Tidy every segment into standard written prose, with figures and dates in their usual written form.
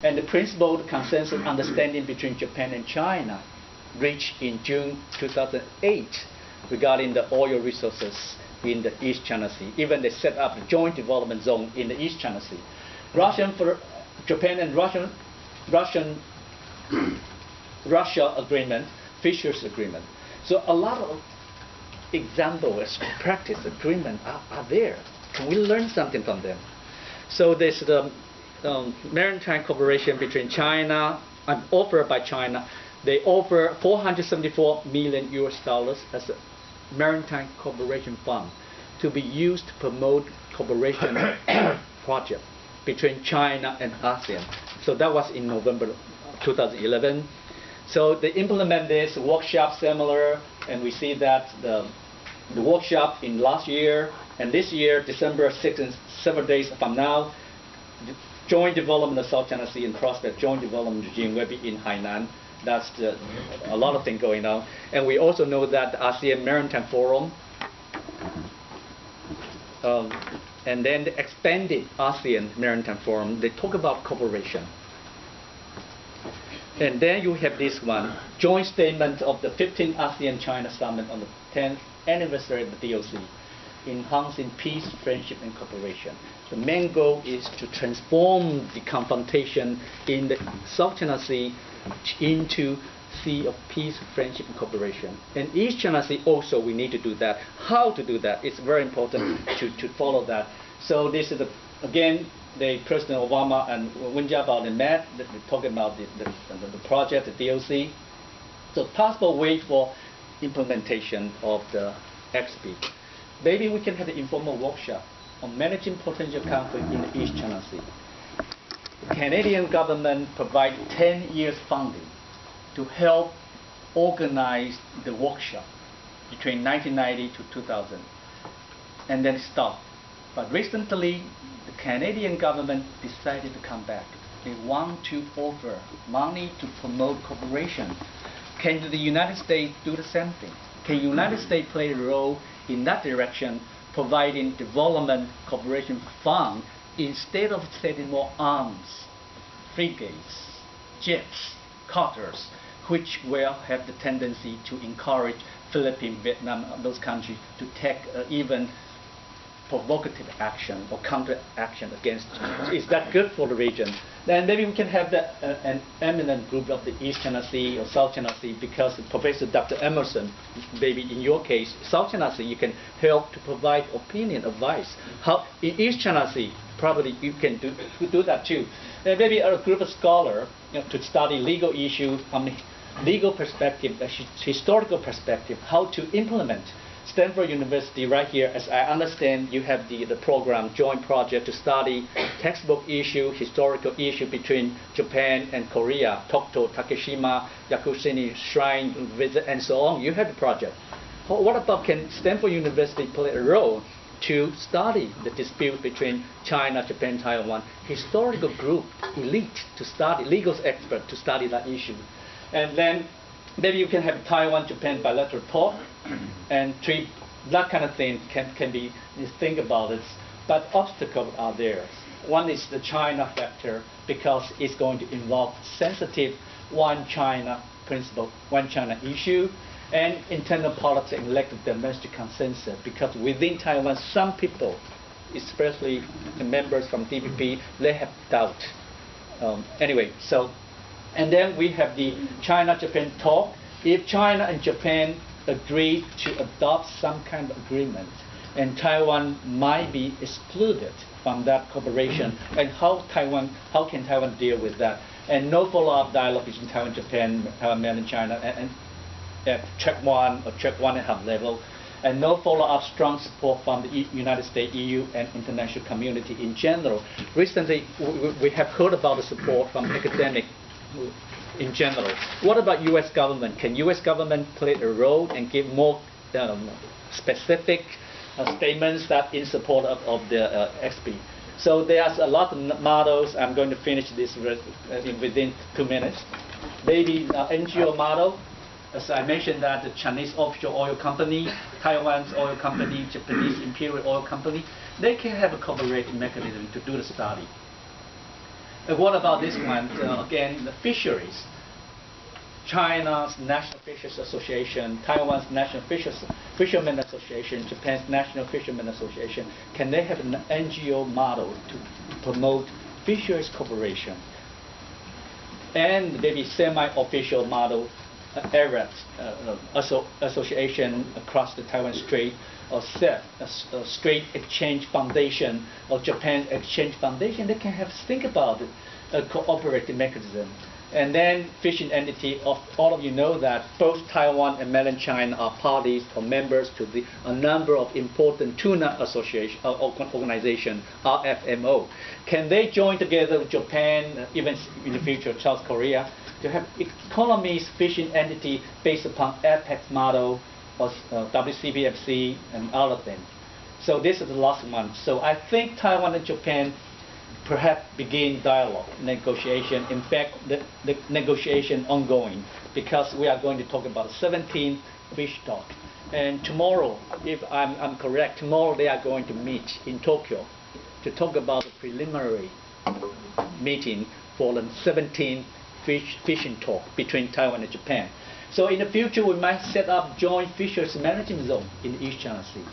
And the principled consensus understanding between Japan and China reached in June 2008 regarding the oil resources in the East China Sea. Even they set up a joint development zone in the East China Sea. Japan and Russia agreement, Fisher's agreement. So a lot of examples, practice agreement are there. Can we learn something from them? So there's the maritime cooperation between China and offered by China. They offer $474 million as a maritime cooperation fund to be used to promote cooperation project between China and ASEAN. So that was in November 2011. So they implement this workshop similar, and we see that the workshop in last year and this year, December 6th and 7 days from now, the joint development of South China Sea and prospect joint development regime will be in Hainan. That's a lot of things going on. And we also know that the ASEAN Maritime Forum and then the expanded ASEAN Maritime Forum, they talk about cooperation. And then you have this one, joint statement of the 15th ASEAN-China Summit on the 10th anniversary of the DOC, enhancing peace, friendship, and cooperation. The main goal is to transform the confrontation in the South China Sea into sea of peace, friendship, and cooperation. And East China Sea also, we need to do that. How to do that? It's very important to follow that. So this is, again, the President Obama and Wen Jiabao, they met, they're talking about the project, the DOC. So possible way for implementation of the XP. Maybe we can have an informal workshop on managing potential conflict in the East China Sea. The Canadian government provided 10 years funding to help organize the workshop between 1990 to 2000, and then stopped. But recently, the Canadian government decided to come back. They want to offer money to promote cooperation. Can the United States do the same thing? Can the United States play a role in that direction, providing development cooperation fund instead of setting more arms, frigates, jets, cutters, which will have the tendency to encourage Philippines, Vietnam, those countries to take even provocative action or counter action against China. Is that good for the region? Then maybe we can have an eminent group of the East China Sea or South China Sea, because Professor Dr. Emerson, maybe in your case, South China Sea, you can help to provide opinion, advice. How in East China Sea, probably you can do that too. And maybe a group of scholars, to study legal issues from a legal perspective, a historical perspective, how to implement. Stanford University right here, as I understand, you have the program, joint project to study textbook issue, historical issue between Japan and Korea, Tokto, Takeshima, Yakushima Shrine visit, and so on. You have the project. What about, can Stanford University play a role to study the dispute between China, Japan, Taiwan, historical group, elite to study, legal expert to study that issue. And then maybe you can have Taiwan-Japan bilateral talk and treat that kind of thing can be, you think about it. But obstacles are there. One is the China factor, because it's going to involve sensitive one China principle, one China issue, and internal politics and lack of domestic consensus, because within Taiwan, some people, especially the members from DPP, they have doubt. Anyway, so, and then we have the China-Japan talk. If China and Japan agree to adopt some kind of agreement, and Taiwan might be excluded from that cooperation, and how can Taiwan deal with that? And no follow-up dialogue between Taiwan, Japan, Taiwan, and China, and at track 1 or track 1.5 level, and no follow-up strong support from the United States, EU, and international community in general. Recently, we have heard about the support from academics in general. What about U.S. government? Can U.S. government play a role and give more specific statements that in support of the XP? So there's a lot of models. I'm going to finish this within 2 minutes. Maybe NGO model. As I mentioned, that the Chinese offshore oil company, Taiwan's oil company, Japanese imperial oil company, they can have a cooperative mechanism to do the study. What about this one? Again, the fisheries. China's National Fisheries Association, Taiwan's National Fishermen Association, Japan's National Fishermen Association, can they have an NGO model to promote fisheries cooperation? And maybe semi-official model, Arab association across the Taiwan Strait, or SEF, a Strait Exchange Foundation, or Japan Exchange Foundation. They can think about a cooperative mechanism. And then fishing entity, all of you know that both Taiwan and mainland China are parties or members to a number of important tuna association organization, RFMO. Can they join together with Japan, even in the future South Korea, to have economies fishing entity based upon APEC model or WCPFC and all of them? So this is the last one. So I think Taiwan and Japan perhaps begin dialogue, negotiation. In fact, the negotiation ongoing, because we are going to talk about 17 fish talk. And tomorrow, if I'm correct, tomorrow they are going to meet in Tokyo to talk about the preliminary meeting for the 17th fishing talk between Taiwan and Japan. So in the future, we might set up joint fisheries management zone in the East China Sea.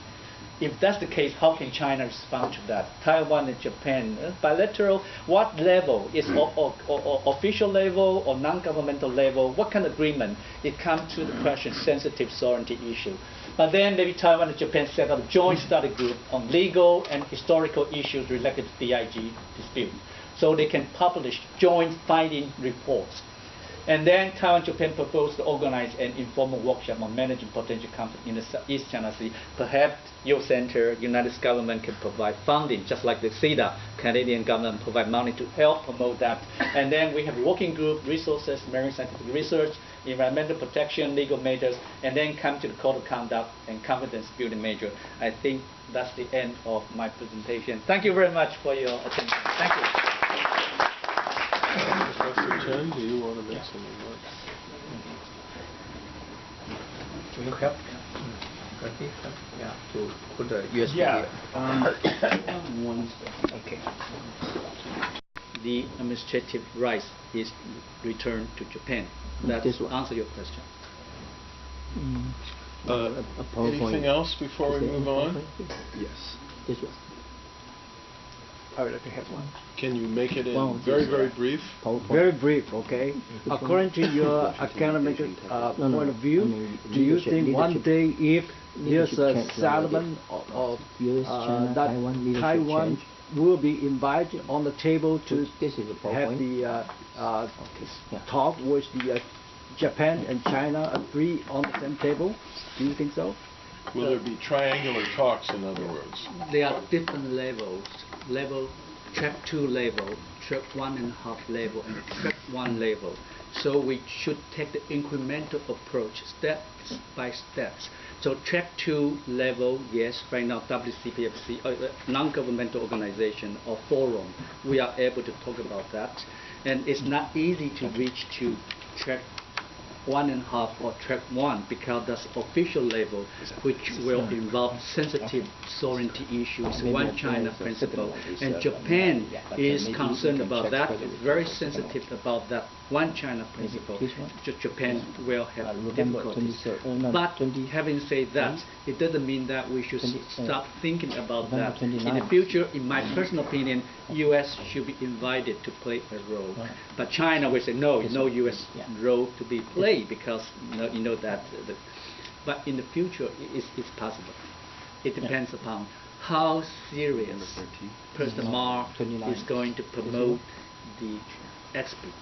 If that's the case, how can China respond to that? Taiwan and Japan, bilateral, what level? Is official level or non-governmental level? What kind of agreement? It comes to the question, sensitive sovereignty issue. But then maybe Taiwan and Japan set up a joint study group on legal and historical issues related to DIG dispute. So they can publish joint finding reports. And then Taiwan and Japan proposed to organize an informal workshop on managing potential conflict in the East China Sea. Perhaps your center, United States government can provide funding, just like the CEDA, Canadian government provide money to help promote that. And then we have a working group, resources, marine scientific research, environmental protection, legal matters, and then come to the code of conduct and confidence building measure. I think that's the end of my presentation. Thank you very much for your attention. Thank you. Professor Chen, do you want to make some remarks? Will you help? Yeah, to put the USB Yeah. here. Okay. The administrative rights is returned to Japan. That's This one. answer your question. Anything else before we move on? Yes. This one. I would like to have one. Can you make it in Well, very, very brief? Very brief, okay? According to your academic point of view, do you think one day if there's a settlement of that Taiwan will be invited on the table to have the talk with the Japan and China agree on the same table? Do you think so? Will there be triangular talks, in other words? There are different levels. Track 2 level, track 1.5 level, and track 1 level. So we should take the incremental approach, steps by steps. So track 2 level, yes, right now WCPFC, non-governmental organization or forum, we are able to talk about that. And it's not easy to reach to track 1.5 or track 1 because that's official level, which will involve sensitive sovereignty issues, one China principle, and Japan is concerned about that, very sensitive about that one China principle. Japan will have difficulties. But having said that, it doesn't mean that we should stop thinking about that. In the future, in my personal opinion, U.S. should be invited to play a role. But China will say, no, no U.S. role to be played because you know that. But in the future, it's possible. It depends upon how serious President Ma is going to promote the expert.